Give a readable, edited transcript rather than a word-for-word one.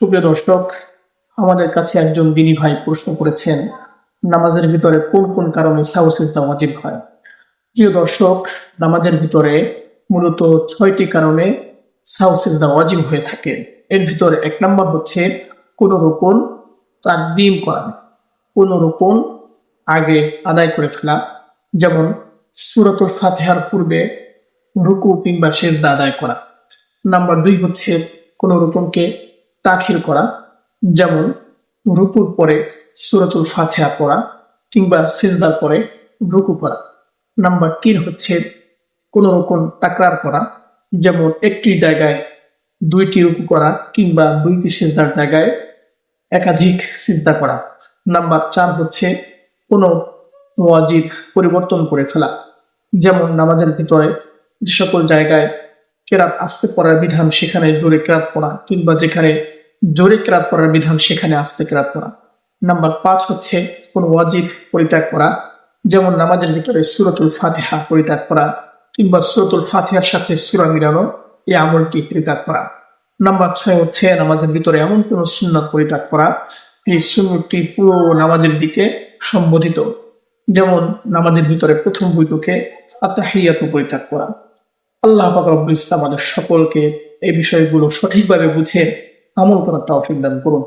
সুপ্রিয় দর্শক, আমাদের কাছে একজন দিনী ভাই প্রশ্ন করেছেন, নামাজের ভিতরে কোন কোন কারণে সাহু সিজদা ওয়াজিব হয়। প্রিয় দর্শক, নামাজের ভিতরে মূলত 6টি কারণে সাহু সিজদা ওয়াজিব হয়ে থাকে। এর ভিতরে 1 নম্বর হচ্ছে কোন রুকুন তাকদীম করা, কোন রুকুন আগে আদায় করে ফেলা, যেমন সূরাতুল ফাতিহার পূর্বে রুকু কিংবা সিজদা আদায় করা। নাম্বার 2 হচ্ছে কোন রুকুনকে তাখির করা, যেমন রুকুর পরে সূরাতুল ফাতিহা পড়া কিংবা সিজদার পরে রুকু করা। নাম্বার 3 হচ্ছে কোন রকম তাকরার করা, যেমন একটি জায়গায় 2টি রুকু করা কিংবা 2টি সিজদার জায়গায় একাধিক সিজদা করা। নাম্বার 4 হচ্ছে কোন ওয়াজিব পরিবর্তন করে ফেলা, যেমন নামাজের ভিতরে যে সকল জায়গায় কেরাত আস্তে পড়ার বিধান সেখানে জোরে কেরাত পড়া কিংবা যেখানে জোরে কেরাত পড়ার বিধান সেখানে আস্তে কেরাত পড়া। নাম্বার 5 হচ্ছে কোন ওয়াজিব পরিত্যাগ করা, যেমন নামাজের ভিতরে সূরাতুল ফাতিহা পরিত্যাগ করা কিংবা সূরাতুল ফাতিহার সাথে সূরা মিলানো, এই আমলটি পরিত্যাগ করা। নাম্বার 6 হচ্ছে নামাজের ভিতরে এমন কোন সুন্নাত পরিত্যাগ করা এই সুন্নতটি পুরো নামাজের দিকে সম্বোধিত, যেমন নামাজের ভিতরে প্রথম 2 আত্তাহিয়াতু পরিত্যাগ করা। আল্লাহ পাক রব্বুল ইজ্জত আমাদের সকলকে এই বিষয়গুলো সঠিকভাবে বুঝে আমল করার তৌফিক দান করুন।